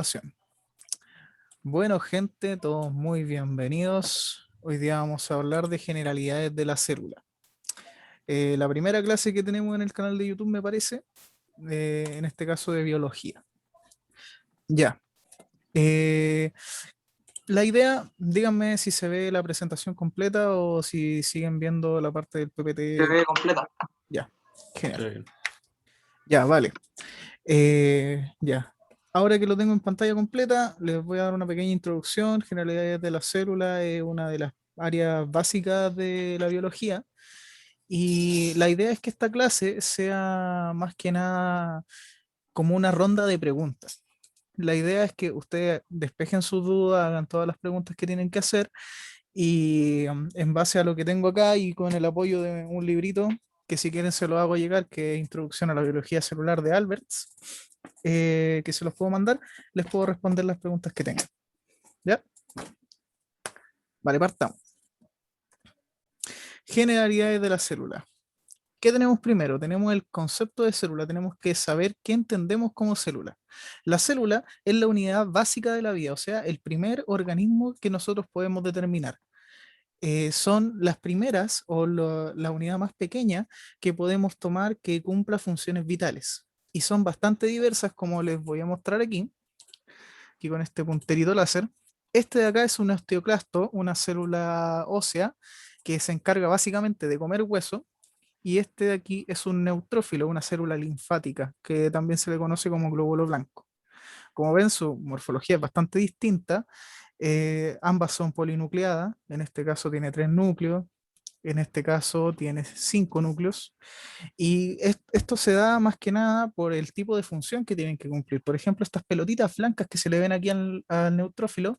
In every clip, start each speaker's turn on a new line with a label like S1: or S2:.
S1: Grabación. Bueno, gente, todos muy bienvenidos. Hoy día vamos a hablar de generalidades de la célula. La primera clase que tenemos en el canal de YouTube, me parece, en este caso de biología. Ya. Eh, la idea, díganme si se ve la presentación completa o si siguen viendo la parte del
S2: Se
S1: PPT.
S2: ve completa.
S1: Ya, genial.
S3: Sí.
S1: Ya, vale. Ya. Ahora que lo tengo en pantalla completa, les voy a dar una pequeña introducción. Generalidades de la célula es una de las áreas básicas de la biología. Y la idea es que esta clase sea más que nada como una ronda de preguntas. La idea es que ustedes despejen sus dudas, hagan todas las preguntas que tienen que hacer y en base a lo que tengo acá y con el apoyo de un librito, que si quieren se lo hago llegar, que es Introducción a la Biología Celular de Alberts, que se los puedo mandar, les puedo responder las preguntas que tengan. ¿Ya? Vale, partamos. Generalidades de la célula. ¿Qué tenemos primero? Tenemos el concepto de célula, tenemos que saber qué entendemos como célula. La célula es la unidad básica de la vida, o sea, el primer organismo que nosotros podemos determinar. Son las primeras o la unidad más pequeña que podemos tomar que cumpla funciones vitales. Y son bastante diversas, como les voy a mostrar aquí con este punterito láser. Este de acá es un osteoclasto, una célula ósea que se encarga básicamente de comer hueso. Y este de aquí es un neutrófilo, una célula linfática, que también se le conoce como glóbulo blanco. Como ven, su morfología es bastante distinta. Ambas son polinucleadas, en este caso tiene 3 núcleos, en este caso tiene 5 núcleos, y esto se da más que nada por el tipo de función que tienen que cumplir. Por ejemplo, estas pelotitas blancas que se le ven aquí al neutrófilo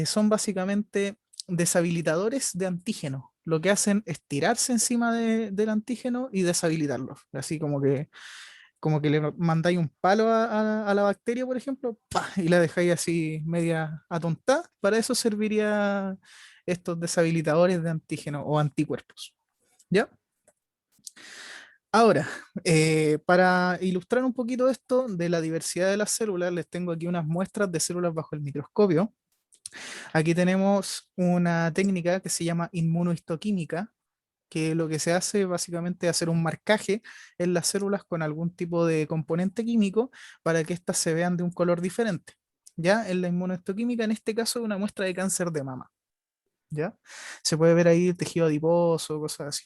S1: son básicamente deshabilitadores de antígeno. Lo que hacen es tirarse encima del antígeno y deshabilitarlo. Así como que le mandáis un palo a la bacteria, por ejemplo, ¡pah! Y la dejáis así media atontada. Para eso serviría estos deshabilitadores de antígeno o anticuerpos. ¿Ya? Ahora, para ilustrar un poquito esto de la diversidad de las células, les tengo aquí unas muestras de células bajo el microscopio. Aquí tenemos una técnica que se llama inmunohistoquímica, que lo que se hace básicamente es hacer un marcaje en las células con algún tipo de componente químico para que éstas se vean de un color diferente. ¿Ya? En la inmunohistoquímica, en este caso, es una muestra de cáncer de mama. ¿Ya? Se puede ver ahí tejido adiposo, cosas así.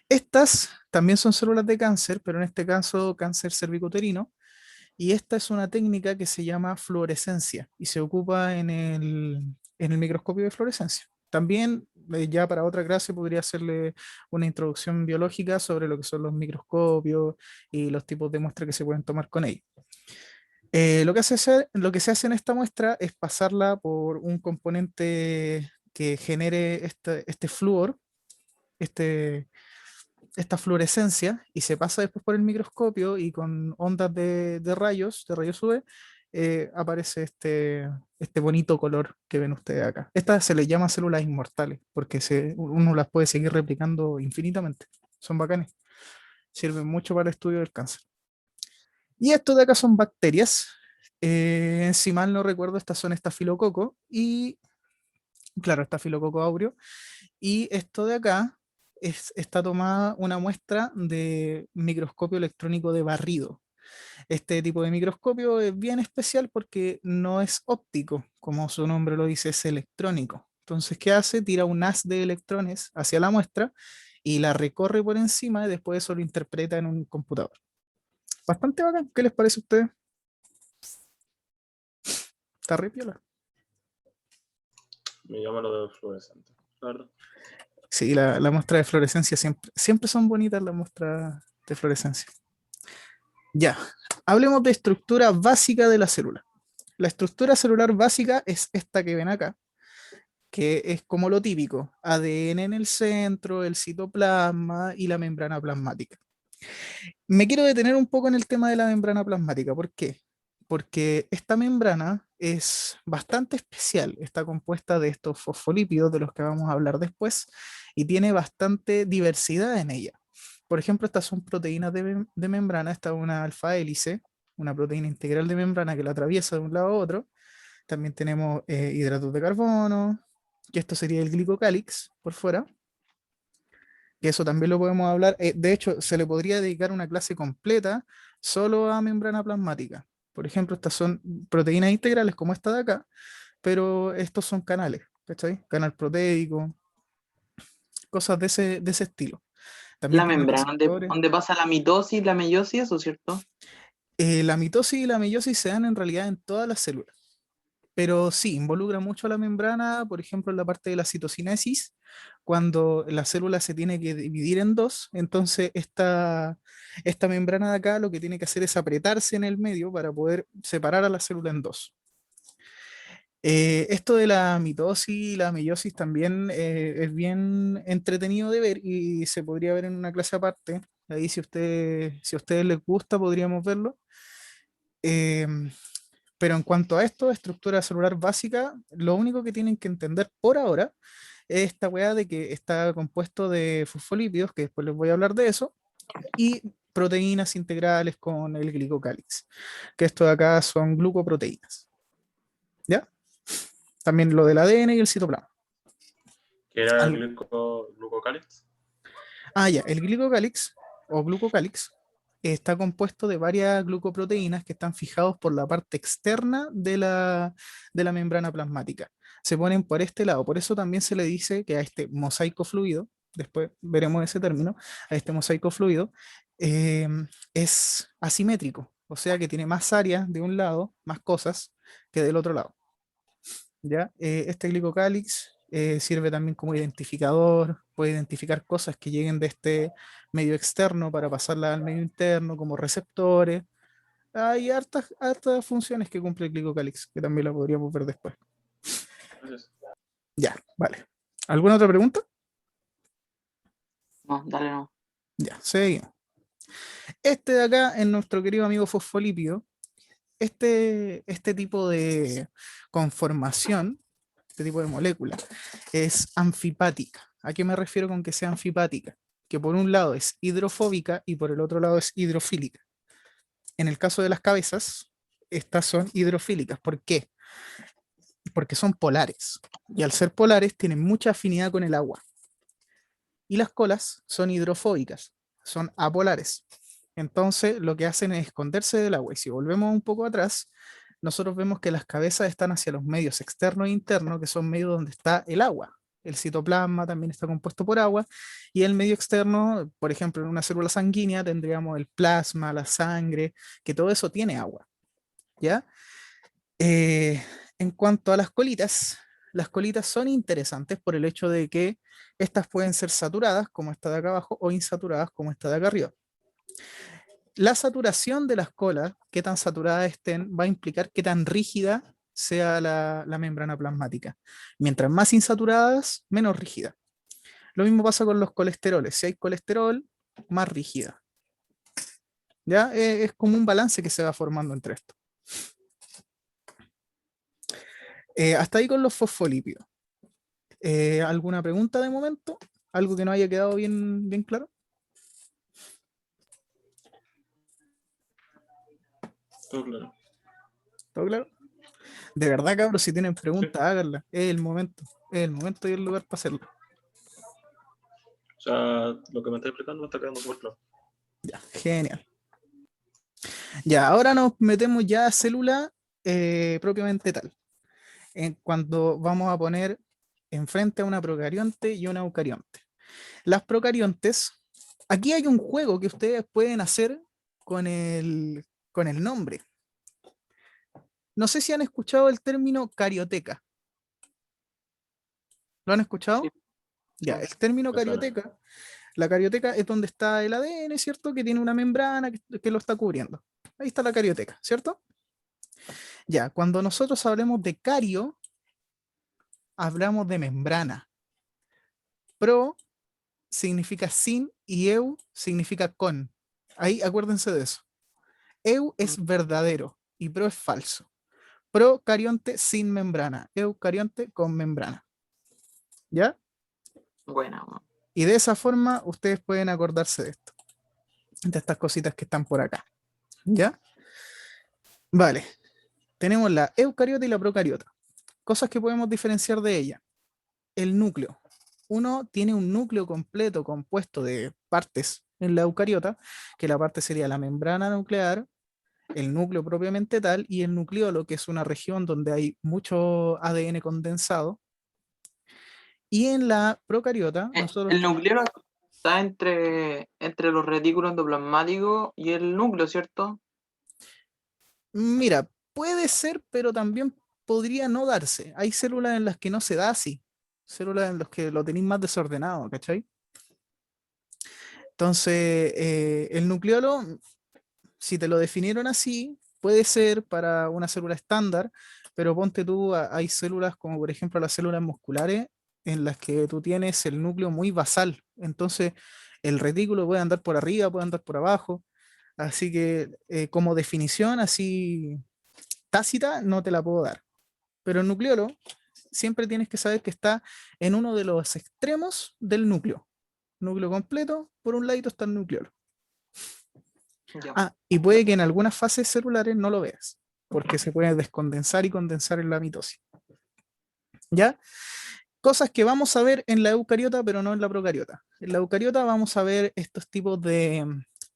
S1: Estas también son células de cáncer, pero en este caso cáncer cervicuterino, y esta es una técnica que se llama fluorescencia y se ocupa en el microscopio de fluorescencia. También, ya para otra clase, podría hacerle una introducción biológica sobre lo que son los microscopios y los tipos de muestras que se pueden tomar con ellos. Lo que se hace en esta muestra es pasarla por un componente que genere este flúor, este, esta fluorescencia, y se pasa después por el microscopio y con ondas de rayos UV, aparece este bonito color que ven ustedes acá. Estas se les llama células inmortales porque uno las puede seguir replicando infinitamente. Son bacanes. Sirven mucho para el estudio del cáncer. Y estos de acá son bacterias. Si mal no recuerdo, estas son estafilococo y, claro, estafilococo aureo. Y esto de acá está tomada una muestra de microscopio electrónico de barrido. Este tipo de microscopio es bien especial porque no es óptico, como su nombre lo dice, es electrónico. Entonces, ¿qué hace? Tira un haz de electrones hacia la muestra y la recorre por encima y después eso lo interpreta en un computador. Bastante bacán. ¿Qué les parece a ustedes? Está re piola.
S3: Me llama lo de fluorescente, la verdad.
S1: Sí, la muestra de fluorescencia siempre son bonitas las muestras de fluorescencia. Ya, hablemos de estructura básica de la célula. La estructura celular básica es esta que ven acá, que es como lo típico: ADN en el centro, el citoplasma y la membrana plasmática. Me quiero detener un poco en el tema de la membrana plasmática. ¿Por qué? Porque esta membrana es bastante especial, está compuesta de estos fosfolípidos de los que vamos a hablar después y tiene bastante diversidad en ella. Por ejemplo, estas son proteínas de membrana, esta es una alfa hélice, una proteína integral de membrana que la atraviesa de un lado a otro. También tenemos hidratos de carbono, que esto sería el glicocálix por fuera, que eso también lo podemos hablar. De hecho, se le podría dedicar una clase completa solo a membrana plasmática. Por ejemplo, estas son proteínas integrales como esta de acá, pero estos son canales, ¿cachai? Canal proteico, cosas de ese estilo. También
S2: La
S1: tenemos
S2: membrana
S1: receptores.
S2: donde pasa la mitosis, la meiosis, ¿eso es cierto?
S1: La mitosis y la meiosis se dan en realidad en todas las células, pero sí, involucra mucho a la membrana, por ejemplo, en la parte de la citocinesis, cuando la célula se tiene que dividir en dos, entonces esta membrana de acá lo que tiene que hacer es apretarse en el medio para poder separar a la célula en dos. Esto de la mitosis y la meiosis también es bien entretenido de ver y se podría ver en una clase aparte. Ahí si a ustedes les gusta podríamos verlo. Em, pero en cuanto a esto, estructura celular básica, lo único que tienen que entender por ahora es esta weá de que está compuesto de fosfolípidos, que después les voy a hablar de eso, y proteínas integrales con el glicocálix, que esto de acá son glucoproteínas. ¿Ya? También lo del ADN y el citoplasma.
S3: ¿Qué era
S1: Al-
S3: glucocálix?
S1: ya, el glicocálix o glucocálix está compuesto de varias glucoproteínas que están fijados por la parte externa de la membrana plasmática. Se ponen por este lado, por eso también se le dice que a este mosaico fluido, después veremos ese término, a este mosaico fluido, eh, es asimétrico, o sea que tiene más áreas de un lado, más cosas, que del otro lado. ¿Ya? Este glicocálix sirve también como identificador, puede identificar cosas que lleguen de este medio externo para pasarlas al medio interno, como receptores. Hay hartas funciones que cumple el glicocálix, que también la podríamos ver después.
S3: Gracias.
S1: Ya, vale. ¿Alguna otra pregunta?
S2: No, dale no.
S1: Ya, seguimos. Este de acá es nuestro querido amigo fosfolípido. Este tipo de conformación, este tipo de molécula, es anfipática. ¿A qué me refiero con que sea anfipática? Que por un lado es hidrofóbica y por el otro lado es hidrofílica. En el caso de las cabezas, estas son hidrofílicas. ¿Por qué? Porque son polares. Y al ser polares tienen mucha afinidad con el agua. Y las colas son hidrofóbicas, son apolares. Entonces lo que hacen es esconderse del agua. Y si volvemos un poco atrás, nosotros vemos que las cabezas están hacia los medios externos e internos, que son medios donde está el agua. El citoplasma también está compuesto por agua. Y el medio externo, por ejemplo, en una célula sanguínea tendríamos el plasma, la sangre, que todo eso tiene agua. ¿Ya? Eh, en cuanto a las colitas son interesantes por el hecho de que estas pueden ser saturadas, como esta de acá abajo, o insaturadas, como esta de acá arriba. La saturación de las colas, qué tan saturadas estén, va a implicar qué tan rígida sea la membrana plasmática. Mientras más insaturadas, menos rígida. Lo mismo pasa con los colesteroles. Si hay colesterol, más rígida. ¿Ya? Es como un balance que se va formando entre esto. Hasta ahí con los fosfolípidos. ¿Alguna pregunta de momento? ¿Algo que no haya quedado bien claro?
S3: Todo claro.
S1: ¿Todo claro? De verdad, cabros, si tienen
S3: Sí.
S1: preguntas, háganlas. Es el momento y el lugar para hacerlo.
S3: O sea, lo que me está explicando me está quedando súper claro.
S1: Ya, genial. Ya, ahora nos metemos ya a célula propiamente tal. Cuando vamos a poner enfrente a una procarionte y una eucarionte. Las procariontes, aquí hay un juego que ustedes pueden hacer con el nombre. No sé si han escuchado el término carioteca. ¿Lo han escuchado?
S2: Sí.
S1: Ya,
S2: No.
S1: el término
S3: Me suena.
S1: carioteca, la carioteca es donde está el ADN, ¿cierto? Que tiene una membrana que lo está cubriendo. Ahí está la carioteca, ¿cierto? Ya, cuando nosotros hablemos de cario, hablamos de membrana. Pro significa sin y eu significa con. Ahí acuérdense de eso. Eu es verdadero y pro es falso. Procarionte sin membrana, eucarionte con membrana. ¿Ya?
S2: Buena, weón.
S1: Y de esa forma ustedes pueden acordarse de esto, de estas cositas que están por acá. ¿Ya? Vale, tenemos la eucariota y la procariota. Cosas que podemos diferenciar de ella. El núcleo. Uno tiene un núcleo completo compuesto de partes en la eucariota, que la parte sería la membrana nuclear, el núcleo propiamente tal, y el nucleolo, que es una región donde hay mucho ADN condensado. Y en la procariota, nosotros,
S2: El nucleolo está entre los retículos endoplasmáticos y el núcleo, ¿cierto?
S1: mira, puede ser, pero también podría no darse. Hay células en las que no se da así, células en las que lo tenéis más desordenado, ¿cachai? Entonces, el nucleolo, si te lo definieron así, puede ser para una célula estándar, pero ponte tú, hay células como por ejemplo las células musculares en las que tú tienes el núcleo muy basal. Entonces, el retículo puede andar por arriba, puede andar por abajo. Así que como definición así tácita no te la puedo dar. Pero el nucleolo siempre tienes que saber que está en uno de los extremos del núcleo. Núcleo completo, por un ladito está el nucleolo.
S2: Ya.
S1: Ah, y puede que en algunas fases celulares no lo veas, porque se puede descondensar y condensar en la mitosis. ¿Ya? Cosas que vamos a ver en la eucariota, pero no en la procariota. En la eucariota vamos a ver estos tipos de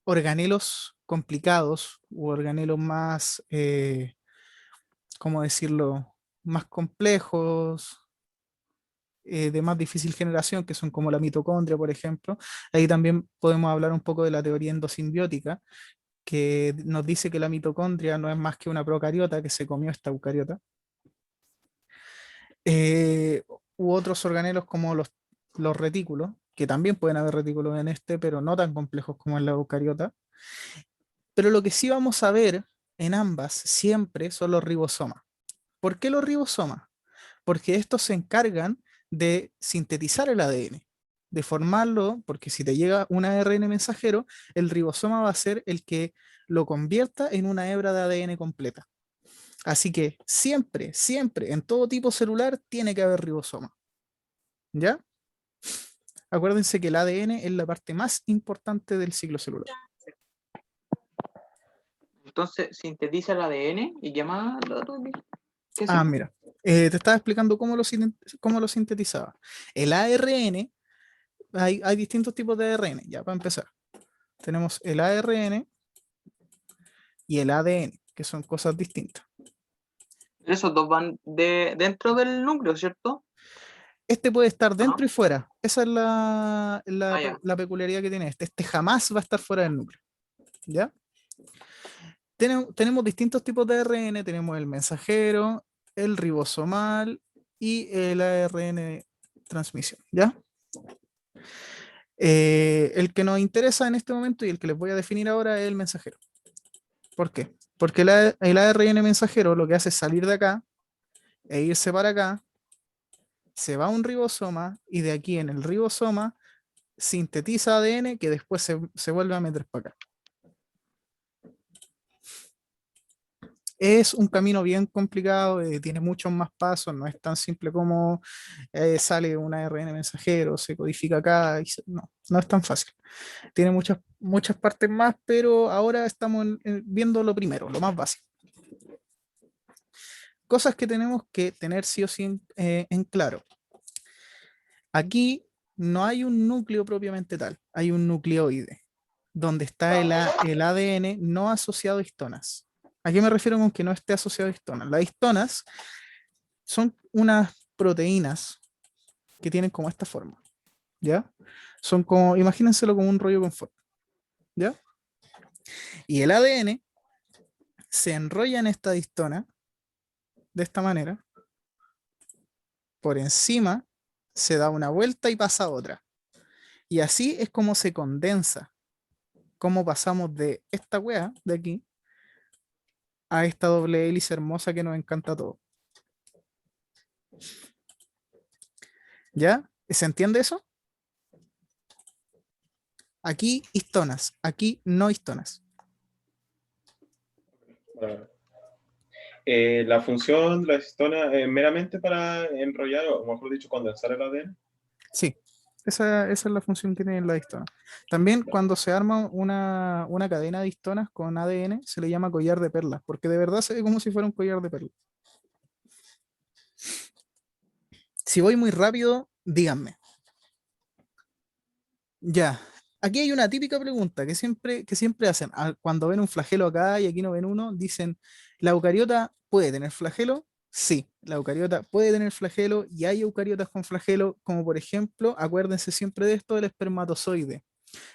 S1: organelos complicados u organelos más, ¿cómo decirlo?, más complejos, de más difícil generación, que son como la mitocondria, por ejemplo. Ahí también podemos hablar un poco de la teoría endosimbiótica, que nos dice que la mitocondria no es más que una procariota que se comió esta eucariota. Eh, U otros organelos como los retículos, que también pueden haber retículos en este, pero no tan complejos como en la eucariota. Pero lo que sí vamos a ver en ambas siempre son los ribosomas. ¿Por qué los ribosomas? Porque estos se encargan de sintetizar el ADN, de formarlo, porque si te llega un ARN mensajero, el ribosoma va a ser el que lo convierta en una hebra de ADN completa. Así que siempre, siempre, en todo tipo celular tiene que haber ribosoma. ¿Ya? Acuérdense que el ADN es la parte más importante del ciclo celular.
S2: Entonces sintetiza el ADN y llama lo otro que
S1: Ah,
S2: sí.
S1: mira, te estaba explicando cómo lo sintetizaba. El ARN, hay distintos tipos de ARN, ya para empezar. Tenemos el ARN y el ADN, que son cosas distintas.
S2: Esos dos van dentro del núcleo, ¿cierto?
S1: Este puede estar
S2: ¿O
S1: dentro y
S2: no?
S1: fuera. Esa es
S2: Ah, ya.
S1: la peculiaridad que tiene este. Este jamás va a estar fuera del núcleo. ¿Ya? Tenemos distintos tipos de ARN. Tenemos el mensajero, el ribosomal y el ARN transmisión. ¿Ya? El que nos interesa en este momento y el que les voy a definir ahora es el mensajero. ¿Por qué? Porque el ARN mensajero lo que hace es salir de acá e irse para acá, se va a un ribosoma y de aquí en el ribosoma sintetiza ADN que después se vuelve a meter para acá. Es un camino bien complicado, tiene muchos más pasos, no es tan simple como sale un ARN mensajero, se codifica acá, no, no es tan fácil. Tiene muchas partes más, pero ahora estamos viendo lo primero, lo más básico. Cosas que tenemos que tener sí o sí en claro. Aquí no hay un núcleo propiamente tal, hay un nucleoide, donde está el ADN no asociado a histonas. ¿A qué me refiero con que no esté asociado a histonas? Las histonas son unas proteínas que tienen como esta forma, ¿ya? Son como, imagínenselo como un rollo confort, ¿ya? Y el ADN se enrolla en esta histona de esta manera, por encima se da una vuelta y pasa a otra. Y así es como se condensa, cómo pasamos de esta wea de aquí a esta doble hélice hermosa que nos encanta a todos. ¿Ya? ¿Se entiende eso? Aquí histonas, aquí no histonas.
S3: Bueno, la función de la histona es meramente para enrollar, o mejor dicho, condensar el ADN.
S1: Sí. esa es la función que tienen las histonas. También cuando se arma una cadena de histonas con ADN, se le llama collar de perlas, porque de verdad se ve como si fuera un collar de perlas. Si voy muy rápido, díganme. Ya. Aquí hay una típica pregunta que siempre hacen. Cuando ven un flagelo acá y aquí no ven uno, dicen, ¿la eucariota puede tener flagelo? Sí, la eucariota puede tener flagelo y hay eucariotas con flagelo, como por ejemplo, acuérdense siempre de esto, del espermatozoide.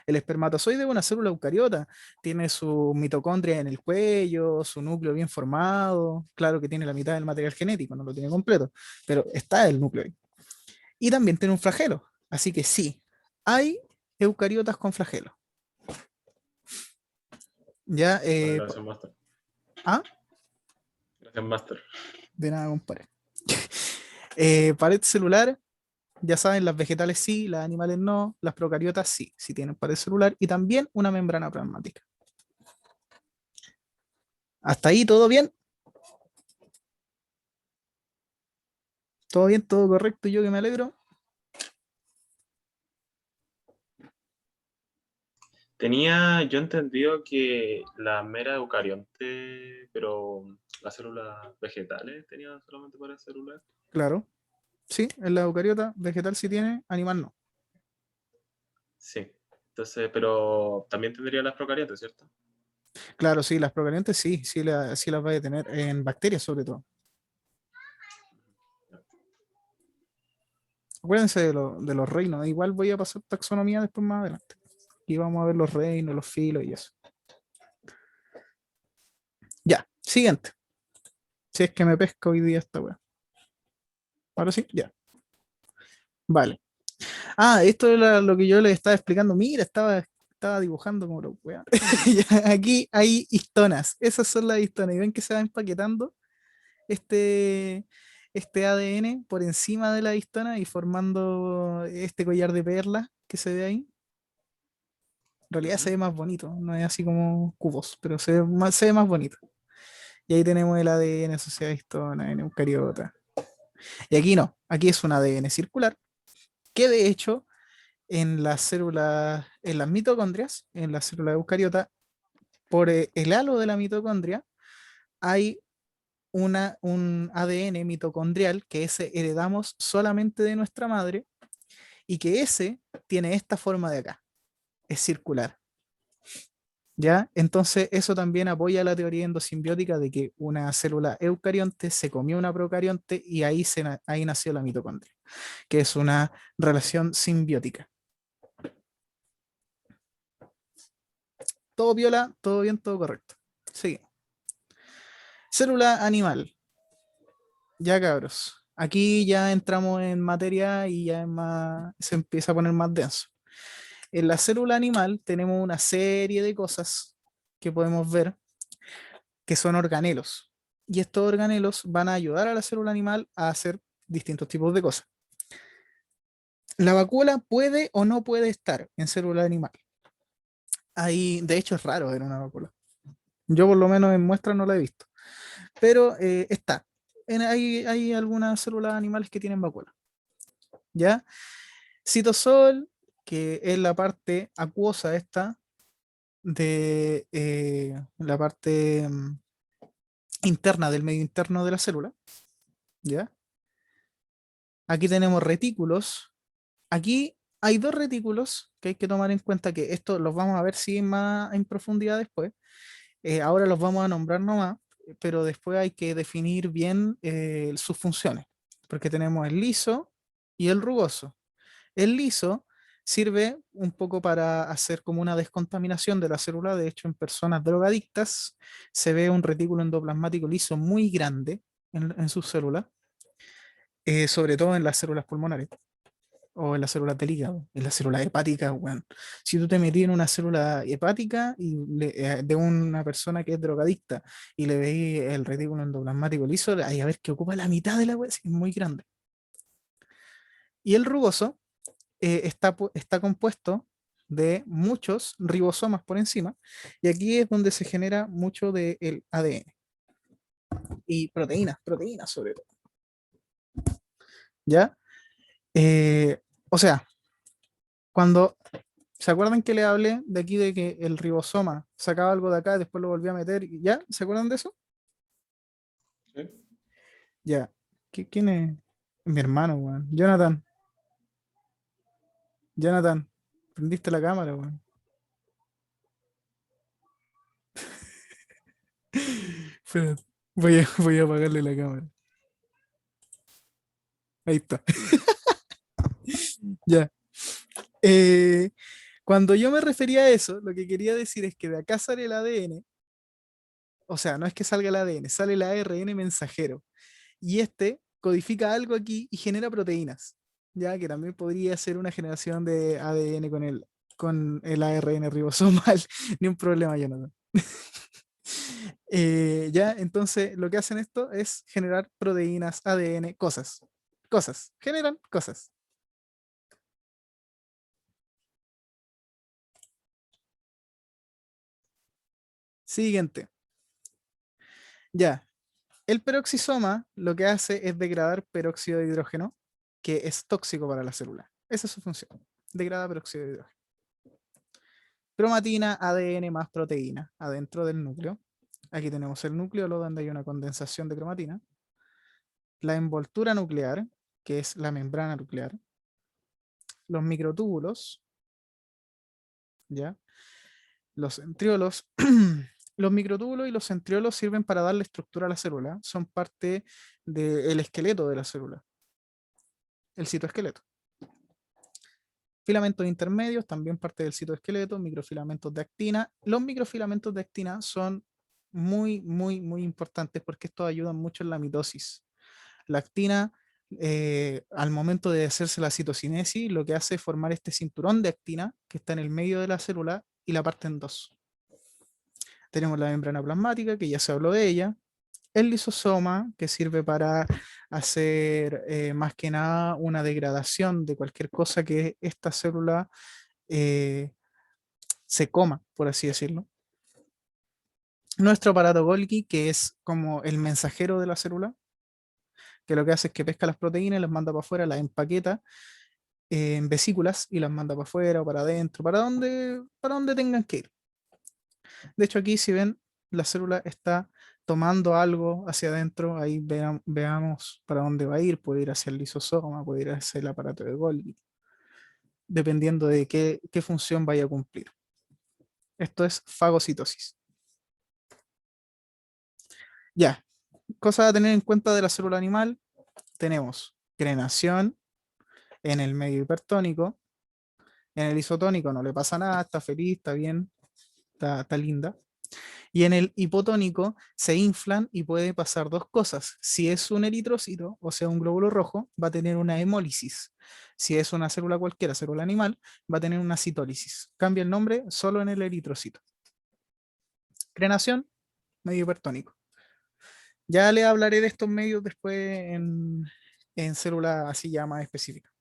S1: El espermatozoide es una célula eucariota, tiene su mitocondria en el cuello, su núcleo bien formado, claro que tiene la mitad del material genético, no lo tiene completo, pero está el núcleo ahí. Y también tiene un flagelo, así que sí, hay eucariotas con flagelo. Ya,
S3: Vale, gracias, Master.
S1: ¿ah?
S3: Gracias, Master.
S1: De nada, compadre. Pared celular, ya saben, las vegetales sí, las animales no, las procariotas sí, sí tienen pared celular y también una membrana plasmática. Hasta ahí, ¿todo bien? ¿Todo bien? ¿Todo correcto? Yo que me alegro.
S3: Yo entendido que la mera eucarionte, pero las células vegetales tenían solamente para celular.
S1: Claro. Sí, en la eucariota, vegetal sí tiene, animal no.
S3: Sí. Entonces, pero también tendría las procariontes, ¿cierto?
S1: Claro, sí, las procariontes sí, sí las va a tener en bacterias sobre todo. Acuérdense de los reinos, igual voy a pasar taxonomía después más adelante. Y vamos a ver los reinos, los filos y eso. Ya, siguiente. Si es que me pesca hoy día esta weá. Ahora sí, ya. Vale. Ah, esto era lo que yo les estaba explicando. Mira, estaba dibujando como lo weá. Aquí hay histonas. Esas son las histonas. Y ven que se va empaquetando este, este ADN por encima de la histona y formando este collar de perlas que se ve ahí. En realidad se ve más bonito, no es así como cubos, pero se ve más bonito. Y ahí tenemos el ADN asociado a histona en eucariota. Y aquí no, aquí es un ADN circular, que de hecho en las células, en las mitocondrias, en la célula eucariota, por el halo de la mitocondria, hay un ADN mitocondrial que ese heredamos solamente de nuestra madre y que ese tiene esta forma de acá, es circular. ¿Ya? Entonces eso también apoya la teoría endosimbiótica de que una célula eucarionte se comió una procarionte y ahí nació la mitocondria, que es una relación simbiótica. Todo viola, todo bien, todo correcto. Sí. Célula animal. Ya cabros. Aquí ya entramos en materia y ya se empieza a poner más denso. En la célula animal tenemos una serie de cosas que podemos ver que son organelos. Y estos organelos van a ayudar a la célula animal a hacer distintos tipos de cosas. La vacuola puede o no puede estar en célula animal. Ahí, de hecho, es raro ver una vacuola. Yo por lo menos en muestra no la he visto. Pero está. Hay algunas células animales que tienen vacuola. ¿Ya? Citosol, que es la parte acuosa esta de la parte interna del medio interno de la célula. ¿Ya? Aquí tenemos retículos. Aquí hay dos retículos que hay que tomar en cuenta que esto los vamos a ver sí más en profundidad después. Ahora los vamos a nombrar nomás, pero después hay que definir bien sus funciones, porque tenemos el liso y el rugoso. El liso sirve un poco para hacer como una descontaminación de la célula. De hecho, en personas drogadictas se ve un retículo endoplasmático liso muy grande en sus células, sobre todo en las células pulmonares o en las células del hígado, en las células hepáticas. Bueno, si tú te metí en una célula hepática de una persona que es drogadicta y le veis el retículo endoplasmático liso, ahí a ver que ocupa la mitad de la web, es muy grande. Y el rugoso está compuesto de muchos ribosomas por encima, y aquí es donde se genera mucho del ADN y proteínas sobre todo. ¿Ya? O sea, Cuando, ¿se acuerdan que le hablé de aquí de que el ribosoma sacaba algo de acá y después lo volvía a meter? ¿Ya? ¿Se acuerdan de eso?
S3: ¿Sí?
S1: Ya. ¿Quién es? Mi hermano, weón. Jonathan. Jonathan. Prendiste la cámara, weón. Espérate. Voy a apagarle la cámara. Ahí está. Ya. Eh, Cuando yo me refería a eso, lo que quería decir es que de acá sale el ADN, o sea, no es que salga el ADN, sale el ARN mensajero. Y este codifica algo aquí y genera proteínas, ya que también podría ser una generación de ADN con el ARN ribosomal. Ni un problema, Jonathan. Ya, entonces lo que hacen esto es generar proteínas, ADN, cosas, generan cosas. Siguiente. Ya, el peroxisoma lo que hace es degradar peróxido de hidrógeno, que es tóxico para la célula. Esa es su función. Degrada peróxido de hidrógeno. Cromatina, ADN más proteína adentro del núcleo. Aquí tenemos el núcleo, donde hay una condensación de cromatina. La envoltura nuclear, que es la membrana nuclear. Los microtúbulos, ¿ya? Los centriolos. Los microtúbulos y los centriolos sirven para darle estructura a la célula. Son parte del esqueleto de la célula, el citoesqueleto. Filamentos intermedios, también parte del citoesqueleto, microfilamentos de actina. Los microfilamentos de actina son muy, muy, muy importantes porque estos ayudan mucho en la mitosis. La actina, al momento de hacerse la citocinesis, lo que hace es formar este cinturón de actina que está en el medio de la célula y la parte en dos. Tenemos la membrana plasmática, que ya se habló de ella, el lisosoma, que sirve para hacer más que nada una degradación de cualquier cosa que esta célula eh, se coma, por así decirlo. Nuestro aparato Golgi, que es como el mensajero de la célula, que lo que hace es que pesca las proteínas, las manda para afuera, las empaqueta en vesículas y las manda para afuera o para adentro, para donde tengan que ir. De hecho, aquí si ven, la célula está tomando algo hacia adentro, ahí veamos para dónde va a ir, puede ir hacia el lisosoma, puede ir hacia el aparato de Golgi, dependiendo de qué función vaya a cumplir. Esto es fagocitosis. Ya, cosas a tener en cuenta de la célula animal, tenemos crenación en el medio hipertónico, en el isotónico no le pasa nada, está feliz, está bien, está linda. Y en el hipotónico se inflan y puede pasar dos cosas. Si es un eritrocito, o sea, un glóbulo rojo, va a tener una hemólisis. Si es una célula cualquiera, célula animal, va a tener una citólisis. Cambia el nombre solo en el eritrocito. Crenación, medio hipertónico. Ya le hablaré de estos medios después en células así ya más específicas.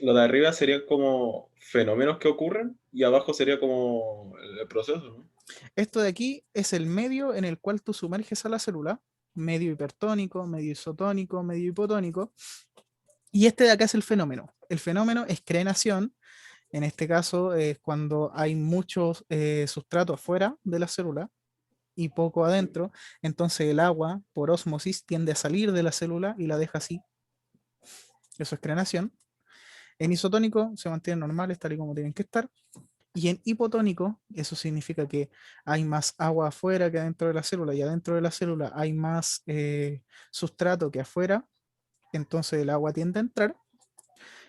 S3: Lo de arriba serían como fenómenos que ocurren y abajo sería como el proceso, ¿no?
S1: Esto de aquí es el medio en el cual tú sumerges a la célula, medio hipertónico, medio isotónico, medio hipotónico, y este de acá es el fenómeno. El fenómeno es crenación, en este caso es cuando hay muchos sustratos afuera de la célula y poco adentro, entonces el agua por ósmosis tiende a salir de la célula y la deja así. Eso es crenación. En isotónico se mantienen normales tal y como tienen que estar. Y en hipotónico, eso significa que hay más agua afuera que adentro de la célula y adentro de la célula hay más sustrato que afuera, entonces el agua tiende a entrar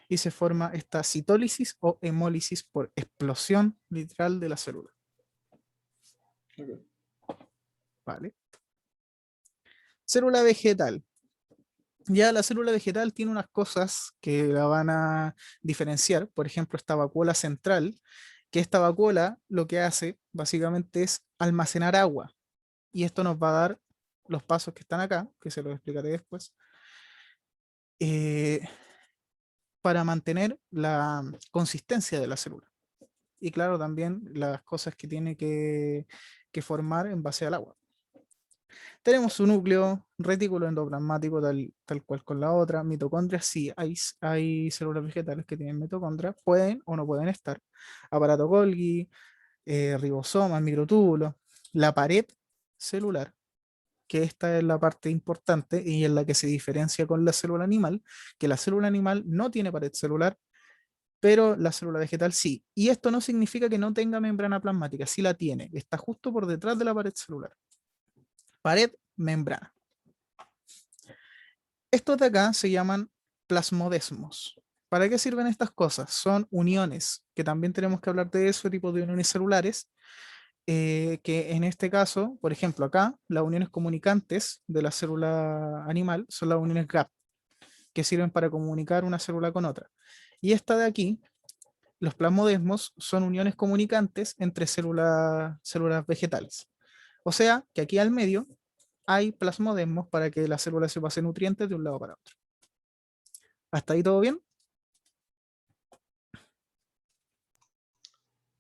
S1: y se forma esta citólisis o hemólisis por explosión literal de la célula.
S3: Okay.
S1: ¿Vale? Célula vegetal. Ya la célula vegetal tiene unas cosas que la van a diferenciar, por ejemplo, esta vacuola central, que esta vacuola lo que hace básicamente es almacenar agua, y esto nos va a dar los pasos que están acá, que se los explicaré después, eh, para mantener la consistencia de la célula. Y claro, también las cosas que tiene que formar en base al agua. Tenemos su núcleo, retículo endoplasmático tal cual con la otra, mitocondria, sí, hay células vegetales que tienen mitocondria, pueden o no pueden estar, aparato Golgi, ribosomas, microtúbulos, la pared celular, que esta es la parte importante y en la que se diferencia con la célula animal, que la célula animal no tiene pared celular, pero la célula vegetal sí. Y esto no significa que no tenga membrana plasmática, sí la tiene, está justo por detrás de la pared celular. Pared, membrana. Estos de acá se llaman plasmodesmos. ¿Para qué sirven estas cosas? Son uniones, que también tenemos que hablar de eso, tipo de uniones celulares, que en este caso, por ejemplo, acá, las uniones comunicantes de la célula animal son las uniones GAP, que sirven para comunicar una célula con otra. Y esta de aquí, los plasmodesmos, son uniones comunicantes entre células vegetales. O sea, que aquí al medio hay plasmodesmos para que la célula se pase nutrientes de un lado para otro. ¿Hasta ahí todo bien?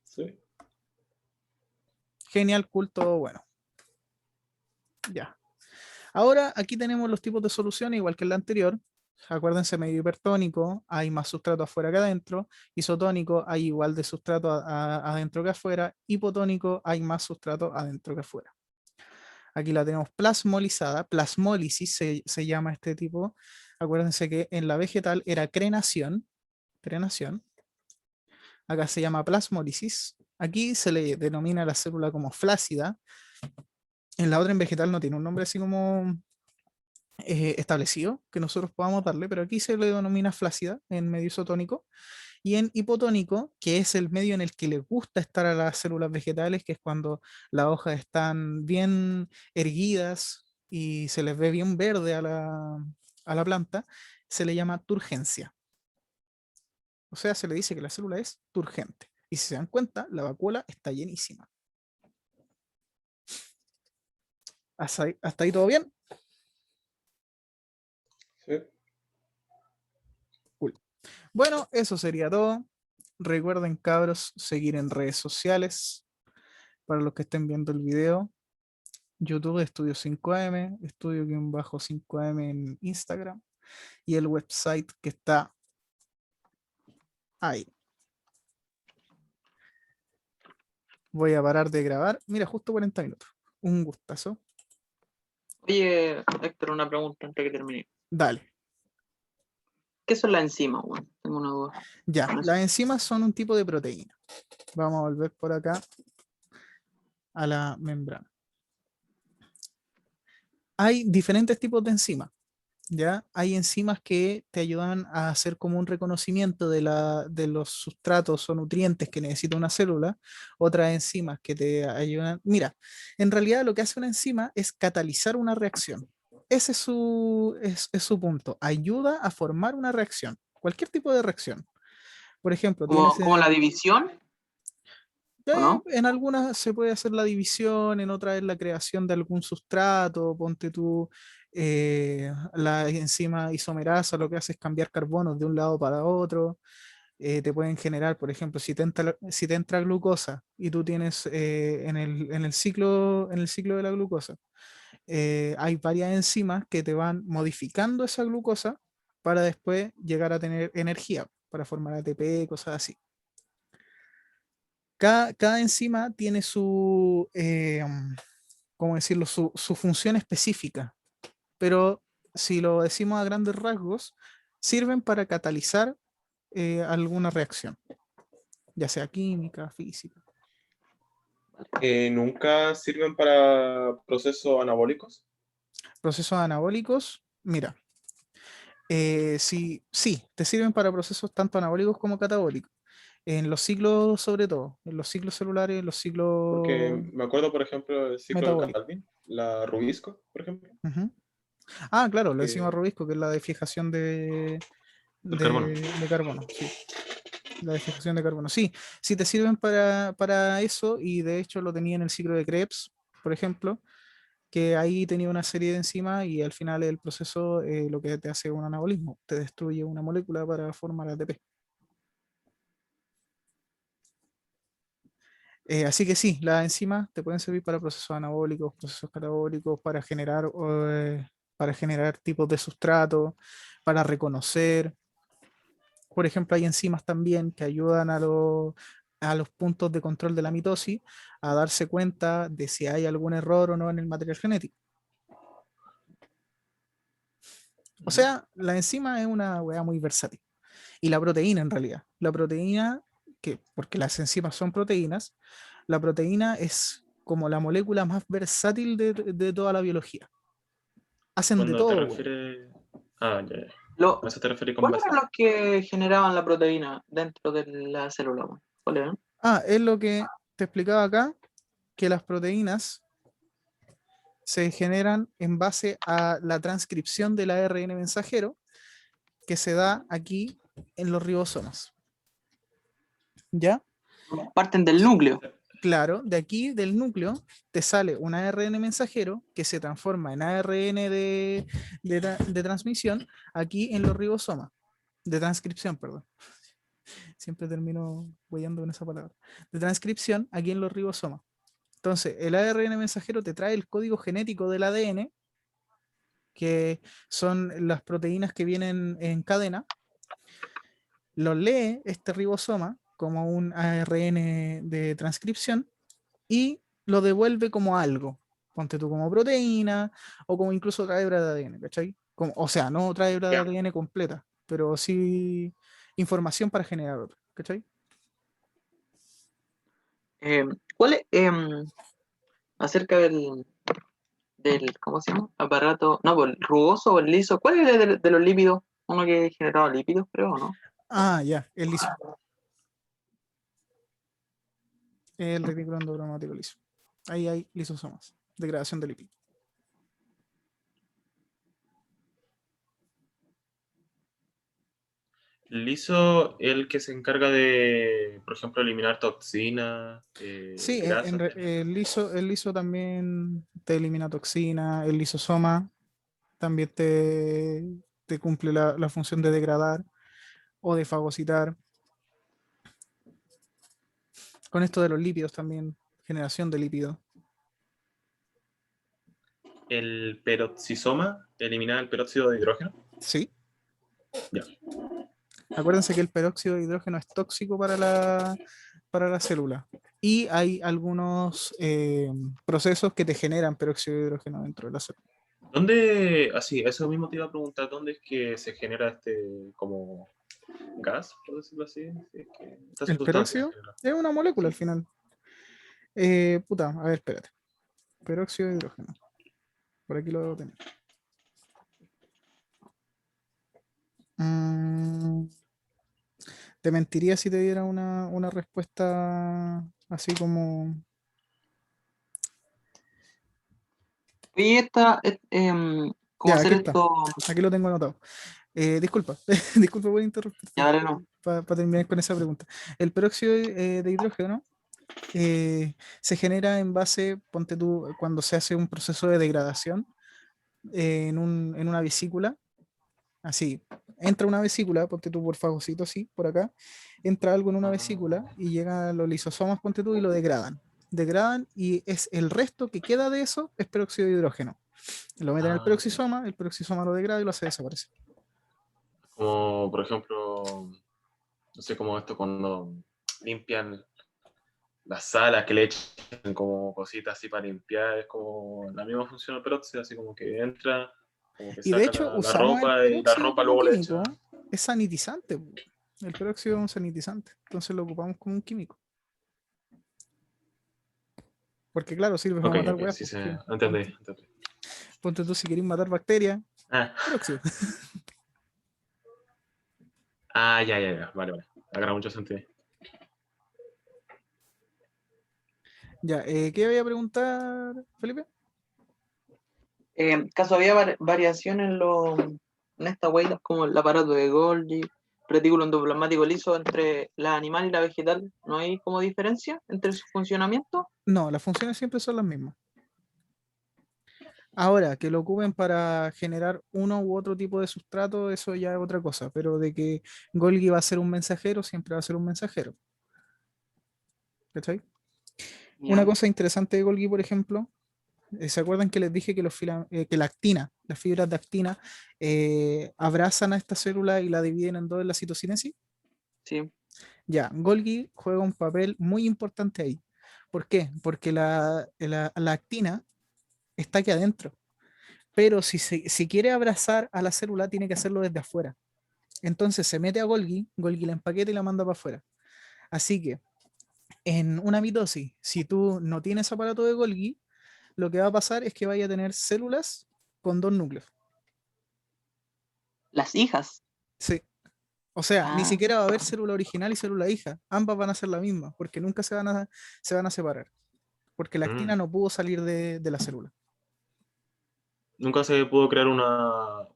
S3: Sí.
S1: Genial, cool, todo bueno. Ya. Ahora aquí tenemos los tipos de soluciones, igual que en la anterior. Acuérdense, medio hipertónico, hay más sustrato afuera que adentro. Isotónico, hay igual de sustrato adentro que afuera. Hipotónico, hay más sustrato adentro que afuera. Aquí la tenemos plasmolizada, plasmólisis se llama este tipo. Acuérdense que en la vegetal era crenación. Acá se llama plasmólisis. Aquí se le denomina la célula como flácida. En la otra, en vegetal, no tiene un nombre así como establecido que nosotros podamos darle, pero aquí se le denomina flácida en medio isotónico. Y en hipotónico, que es el medio en el que le gusta estar a las células vegetales, que es cuando las hojas están bien erguidas y se les ve bien verde a la planta, se le llama turgencia. O sea, se le dice que la célula es turgente. Y si se dan cuenta, la vacuola está llenísima. ¿Hasta ahí todo bien?
S3: Sí.
S1: Cool. Bueno, eso sería todo. Recuerden, cabros, seguir en redes sociales. Para los que estén viendo el video, YouTube Estudio 5M, Estudio-5M en Instagram y el website que está ahí. Voy a parar de grabar. Mira, justo 40 minutos. Un gustazo.
S2: Oye, Héctor, una pregunta antes que termine.
S1: Dale.
S2: ¿Qué son las enzimas, weón? Tengo una duda.
S1: Ya,
S2: Con eso.
S1: las enzimas son un tipo de proteína. Vamos a volver por acá a la membrana. Hay diferentes tipos de enzimas. ¿Ya? Hay enzimas que te ayudan a hacer como un reconocimiento de los sustratos o nutrientes que necesita una célula. Otras enzimas que te ayudan. Mira, en realidad lo que hace una enzima es catalizar una reacción. Ese es su punto. Ayuda a formar una reacción. Cualquier tipo de reacción. Por ejemplo, tienes
S2: Como la división, ¿o no?
S1: en algunas se puede hacer la división, en otras es la creación de algún sustrato, ponte tú la enzima isomerasa, lo que hace es cambiar carbonos de un lado para otro. Te pueden generar, por ejemplo, si te entra glucosa y tú tienes en el ciclo de la glucosa, hay varias enzimas que te van modificando esa glucosa para después llegar a tener energía, para formar ATP, cosas así. Cada enzima tiene ¿cómo decirlo? Su función específica, pero si lo decimos a grandes rasgos, sirven para catalizar alguna reacción, ya sea química, física.
S3: ¿Nunca sirven para procesos anabólicos?
S1: Procesos anabólicos, mira, sí, te sirven para procesos tanto anabólicos como catabólicos. En los ciclos, sobre todo, en los ciclos celulares, en los
S3: Porque
S1: ciclos
S3: me acuerdo, por ejemplo, del ciclo de
S1: metabólicos.
S3: Calvin, la Rubisco, por ejemplo,
S1: Ujú. Ah, claro, la enzima
S3: que
S1: Rubisco, que es la de fijación
S3: del carbono.
S1: de carbono, sí. La de fijación de carbono. Sí, sí te sirven para eso y de hecho lo tenía en el ciclo de Krebs, por ejemplo, que ahí tenía una serie de enzimas y al final el proceso lo que te hace es un anabolismo, te destruye una molécula para formar ATP. Así que sí, las enzimas te pueden servir para procesos anabólicos, procesos catabólicos, para generar tipos de sustrato, para reconocer. Por ejemplo, hay enzimas también que ayudan a los puntos de control de la mitosis a darse cuenta de si hay algún error o no en el material genético. O sea, la enzima es una weá muy versátil. Y la proteína, en realidad. La proteína, porque las enzimas son proteínas, la proteína es como la molécula más versátil de toda la biología. Hacen de
S3: Cuando te
S1: todo, weón.
S3: refieres... Ah, ya, ya.
S2: Lo,
S3: ¿A eso te refieres con
S2: ¿Cuáles
S3: base?
S2: eran los que generaban la proteína dentro de la célula, weón? ¿Cuáles eran?
S1: Es lo que te explicaba acá, que las proteínas se generan en base a la transcripción del ARN mensajero que se da aquí en los ribosomas. ¿Ya?
S2: Parten del núcleo.
S1: Claro, de aquí del núcleo te sale un ARN mensajero que se transforma en ARN de transmisión aquí en los ribosomas, de transcripción, perdón. Siempre termino huellando con esa palabra. De transcripción aquí en los ribosomas. Entonces, el ARN mensajero te trae el código genético del ADN, que son las proteínas que vienen en cadena, lo lee este ribosoma como un ARN de transcripción y lo devuelve como algo. Ponte tú como proteína o como incluso otra hebra de ADN, ¿cachai? O sea, no otra hebra de
S2: Ya.
S1: ADN completa, pero sí información para generar otra, ¿cachai?
S2: ¿Cuál es, acerca del, ¿cómo se llama? Aparato, no, pues, el rugoso o el liso, ¿cuál es el de los lípidos? Uno que generaba lípidos, creo, ¿no?
S1: Ya, el liso. El retículo endoplasmático liso. Ahí hay lisosomas, degradación de lípidos.
S3: Liso, el que se encarga de, por ejemplo, eliminar toxinas,
S1: Sí,
S3: grasas.
S1: el liso también te elimina toxina, el lisosoma también te cumple la función de degradar o de fagocitar. Con esto de los lípidos también, generación de lípidos.
S3: El peroxisoma, eliminar el peróxido de hidrógeno.
S1: Sí.
S3: Ya.
S1: Acuérdense que el peróxido de hidrógeno es tóxico para la célula. Y hay algunos procesos que te generan peróxido de hidrógeno dentro de la célula.
S3: ¿Dónde, así, eso mismo te iba a preguntar, dónde es que se genera este, como gas, por decirlo así? Si es que esta
S1: El
S3: sustancia en
S1: peróxido
S3: general.
S1: es una molécula al
S3: Sí.
S1: final. A ver, espérate. Peróxido de hidrógeno. Por aquí lo debo tener. Mm, Te mentiría si te diera una respuesta así como...
S2: Y esta, ¿cómo
S1: Ya,
S2: hacer
S1: aquí está.
S2: esto?
S1: Aquí lo tengo anotado. Disculpa, disculpa por
S2: Ya,
S1: interrumpirte
S2: dale, no.
S1: para terminar con esa pregunta. El peróxido de hidrógeno se genera en base, ponte tú, cuando se hace un proceso de degradación en una vesícula, así, entra una vesícula, ponte tú por fagocito, así, por acá, entra algo en una vesícula
S3: Ah,
S1: y llegan los lisosomas, ponte tú, y lo degradan. Degradan y es el resto que queda de eso es peróxido de hidrógeno. Lo meten en
S3: ya.
S1: el peroxisoma lo degrada y lo hace desaparecer.
S3: Como, por ejemplo, no sé, como esto cuando limpian las salas, que le echan como cositas así para limpiar, es como la misma función del peróxido, así como que entra, como que
S1: Y de
S3: saca
S1: hecho
S3: la
S1: usamos el
S3: ropa y la
S1: peróxido
S3: ropa
S1: como
S3: luego le echa.
S1: químico, es sanitizante. El peróxido es un sanitizante, entonces lo ocupamos como un químico. Porque claro, sirve para
S3: Ok,
S1: matar
S3: ok,
S1: weas,
S3: sí, se
S1: porque
S3: entendí, entendí.
S1: ponte tú si querés matar bacterias,
S3: Ah,
S1: peróxido.
S3: ya, ya, ya, vale, vale. Agarra mucho sentido.
S1: Ya, ¿qué voy a preguntar, Felipe?
S2: ¿Caso había variación en estas huellas como el aparato de Golgi, retículo endoplasmático liso entre la animal y la vegetal? ¿No hay como diferencia entre su funcionamiento?
S1: No, las funciones siempre son las mismas. Ahora, que lo ocupen para generar uno u otro tipo de sustrato, eso ya es otra cosa, pero de que Golgi va a ser un mensajero, siempre va a ser un mensajero. ¿Cachai? Una
S2: Ya.
S1: cosa interesante de Golgi, por ejemplo, ¿se acuerdan que les dije que, que la actina, las fibras de actina, abrazan a esta célula y la dividen en dos en la citocinesis?
S2: Sí.
S1: Ya, Golgi juega un papel muy importante ahí. ¿Por qué? Porque la actina está aquí adentro, pero si quiere abrazar a la célula, tiene que hacerlo desde afuera. Entonces se mete a Golgi, Golgi la empaqueta y la manda para afuera. Así que en una mitosis, si tú no tienes aparato de Golgi, lo que va a pasar es que vaya a tener células con dos núcleos.
S2: Las hijas.
S1: Sí. O sea, ni
S2: Ah,
S1: siquiera va a haber célula original y célula hija. Ambas van a ser la misma, porque nunca se van a separar. Porque la actina
S3: Mm.
S1: no pudo salir de la célula.
S3: Nunca se pudo crear una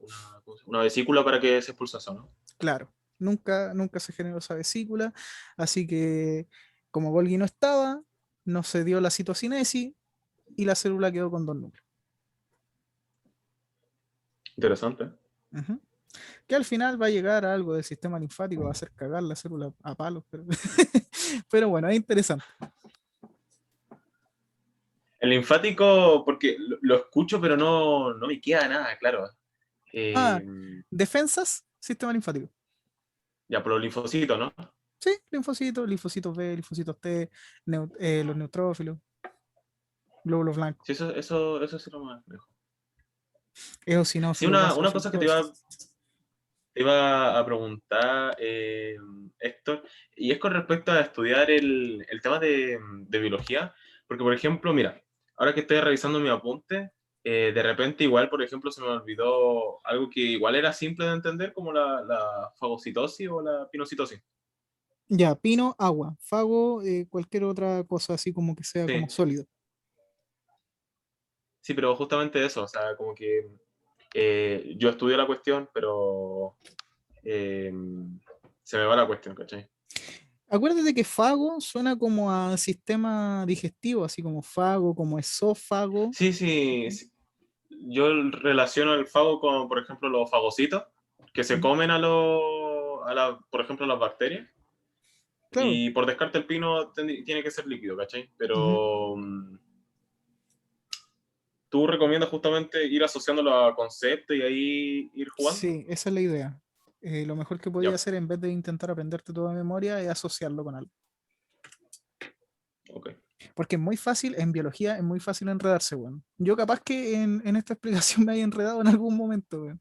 S3: vesícula para que se expulsase, ¿no?
S1: Claro, nunca se generó esa vesícula. Así que, como Golgi no estaba, no se dio la citocinesis y la célula quedó con dos núcleos.
S3: Interesante.
S1: Ujú. Que al final va a llegar a algo del sistema linfático, va a hacer cagar la célula a palos, pero, pero bueno, es interesante.
S3: El linfático, porque lo escucho, pero no me queda nada, claro.
S1: Ah,
S3: Eh,
S1: defensas, sistema linfático.
S3: ya, por los linfocitos, ¿no?
S1: Sí, linfocitos, linfocitos B, linfocitos T, los neutrófilos, glóbulos blancos,
S3: Sí, eso sí lo manejo. Sí,
S1: eosinófilos,
S3: una
S1: basófilos,
S3: cosa que
S1: todo eso.
S3: te iba a preguntar, Héctor, y es con respecto a estudiar el tema de biología, porque por ejemplo, mira, ahora que estoy revisando mi apunte, de repente igual, por ejemplo, se me olvidó algo que igual era simple de entender, como la fagocitosis o la pinocitosis.
S1: Ya, pino, agua, fago, cualquier otra cosa así como que sea como
S3: Sí,
S1: sólido.
S3: sí, pero justamente eso, o sea, como que yo estudio la cuestión, pero eh, se me va la cuestión, ¿cachai?
S1: Acuérdate que fago suena como a sistema digestivo, así como fago, como esófago.
S3: Sí, sí, sí. Yo relaciono el fago con, por ejemplo, los fagocitos, que se
S1: Ujú.
S3: comen por ejemplo, las bacterias.
S1: Claro.
S3: Y por descarte el pino tiene que ser líquido, ¿cachai?
S1: Ujú.
S3: Pero tú recomiendas justamente ir asociándolo a conceptos y ahí ir jugando.
S1: Sí, esa es la idea. Lo mejor que podía
S3: Ya,
S1: hacer en vez de intentar aprenderte toda memoria es asociarlo con algo.
S3: ok.
S1: Porque es muy fácil, en biología es muy fácil enredarse, weón. Yo capaz que en esta explicación me haya enredado en algún momento, weón.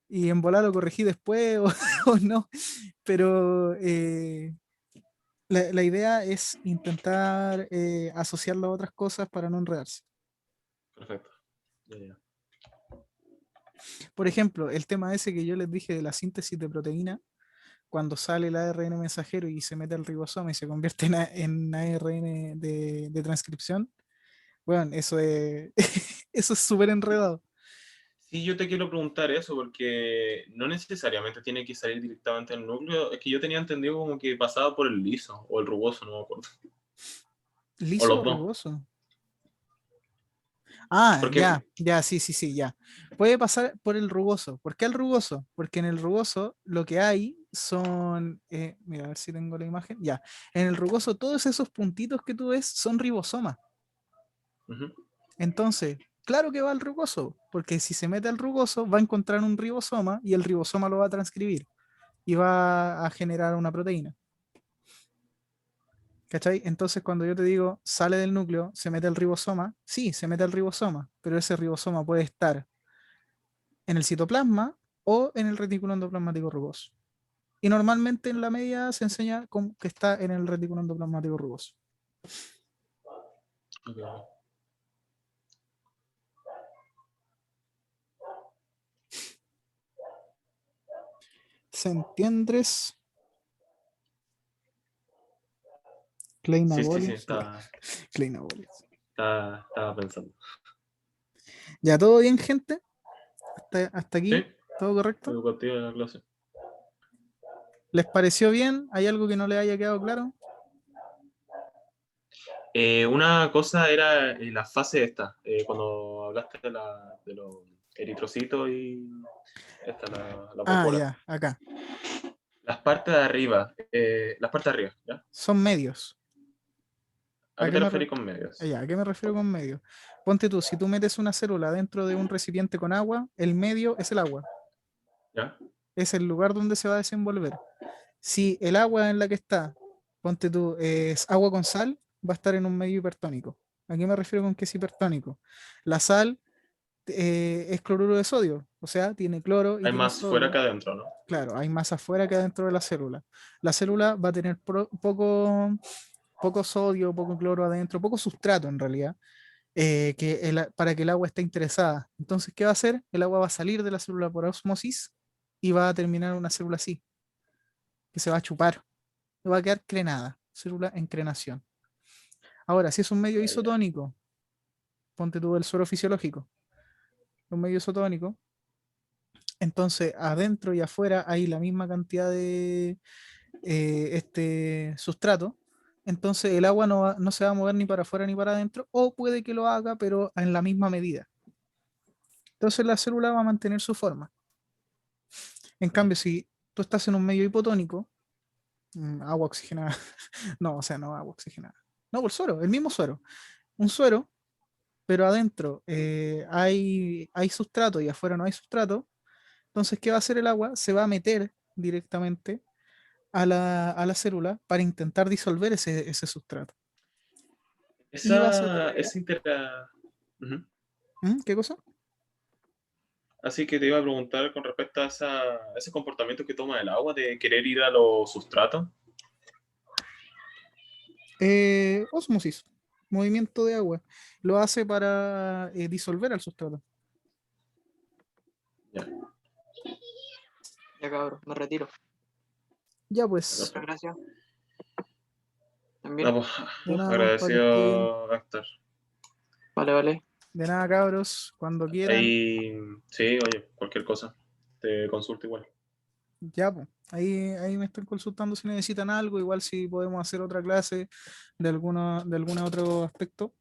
S1: Y en volar lo corregí después o no. Pero la idea es intentar asociarlo a otras cosas para no enredarse.
S3: Perfecto. Ya, ya.
S1: Por ejemplo, el tema ese que yo les dije de la síntesis de proteína, cuando sale el ARN mensajero y se mete al ribosoma y se convierte en ARN de transcripción, bueno, eso es eso es súper enredado.
S3: Sí, yo te quiero preguntar eso, porque no necesariamente tiene que salir directamente del núcleo. Es que yo tenía entendido como que pasaba por el liso o el rugoso, no me acuerdo. O
S1: Liso
S3: los
S1: o
S3: dos.
S1: rugoso. Ah,
S3: Porque,
S1: ya, sí, ya. Puede pasar por el rugoso. ¿Por qué el rugoso? Porque en el rugoso lo que hay son, mira, a ver si tengo la imagen. Ya, en el rugoso todos esos puntitos que tú ves son ribosomas.
S3: ujú,
S1: Entonces, claro que va al rugoso, porque si se mete al rugoso va a encontrar un ribosoma y el ribosoma lo va a transcribir y va a generar una proteína. ¿Cachai? Entonces, cuando yo te digo sale del núcleo, se mete al ribosoma, sí, se mete al ribosoma, pero ese ribosoma puede estar en el citoplasma o en el retículo endoplasmático rugoso. Y normalmente en la media se enseña que está en el retículo endoplasmático rugoso.
S3: ok.
S1: ¿Se entiendes? Kleina
S3: Sí, sí, sí,
S1: Bolis. Kleina Bolis.
S3: estaba pensando.
S1: ¿Ya todo bien, gente? Hasta
S3: Sí,
S1: aquí, ¿todo correcto?
S3: educativa de la clase.
S1: ¿Les pareció bien? ¿Hay algo que no les haya quedado claro?
S3: Una cosa era la fase esta, cuando hablaste de los eritrocitos y la
S1: Ah,
S3: púrpura.
S1: ya, acá.
S3: Las partes de arriba, ¿ya?
S1: Son medios.
S3: ¿A qué
S1: qué
S3: te
S1: me
S3: referís con medios?
S1: ¿A qué me refiero con medio? Ponte tú, si tú metes una célula dentro de un recipiente con agua, el medio es el agua,
S3: ¿Ya?
S1: es el lugar donde se va a desenvolver. Si el agua en la que está, ponte tú, es agua con sal, va a estar en un medio hipertónico. ¿A qué me refiero con que es hipertónico? La sal es cloruro de sodio, o sea, tiene cloro y
S3: Hay
S1: tiene
S3: más fuera
S1: sodio.
S3: que adentro, ¿no?
S1: Claro, hay más afuera que adentro de la célula. La célula va a tener poco sodio, poco cloro adentro, poco sustrato en realidad, para que el agua esté interesada. Entonces, ¿qué va a hacer? El agua va a salir de la célula por osmosis y va a terminar una célula así, que se va a chupar, va a quedar crenada, célula en crenación. Ahora, si es un medio
S3: Ah, ya.
S1: isotónico, ponte tú el suero fisiológico, un medio isotónico, entonces adentro y afuera hay la misma cantidad de este sustrato, entonces el agua no se va a mover ni para afuera ni para adentro, o puede que lo haga, pero en la misma medida. Entonces la célula va a mantener su forma. En cambio, si tú estás en un medio hipotónico, agua oxigenada, no, o sea, no agua oxigenada, no, por suero, el mismo suero, un suero, pero adentro hay sustrato y afuera no hay sustrato, entonces, ¿qué va a hacer el agua? Se va a meter directamente a la célula para intentar disolver ese sustrato. Y va a hacer,
S3: Esa Ujú.
S1: ¿qué cosa?
S3: Así que te iba a preguntar con respecto a ese comportamiento que toma el agua de querer ir a los sustratos.
S1: Ósmosis, movimiento de agua. Lo hace para disolver al sustrato.
S3: Ya,
S2: Ya cabrón, me retiro.
S1: Ya
S2: Muchas
S1: pues,
S3: perfecto.
S2: gracias.
S3: No,
S2: También.
S3: pues,
S1: de nada, compadre, esté bien.
S3: agradecido, Héctor.
S2: Vale, vale.
S1: De nada, cabros, cuando quieran.
S3: Ahí, sí, oye, cualquier cosa, te consulto igual.
S1: Ya, pues. Ahí me están consultando si necesitan algo, igual si podemos hacer otra clase de algún otro aspecto,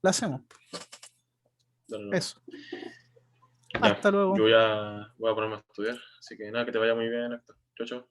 S1: la hacemos.
S3: Dale nomás.
S1: Eso.
S3: Ya,
S1: Hasta luego.
S3: yo ya voy a ponerme a estudiar, así que nada, que te vaya muy bien, Héctor. Chao, chao.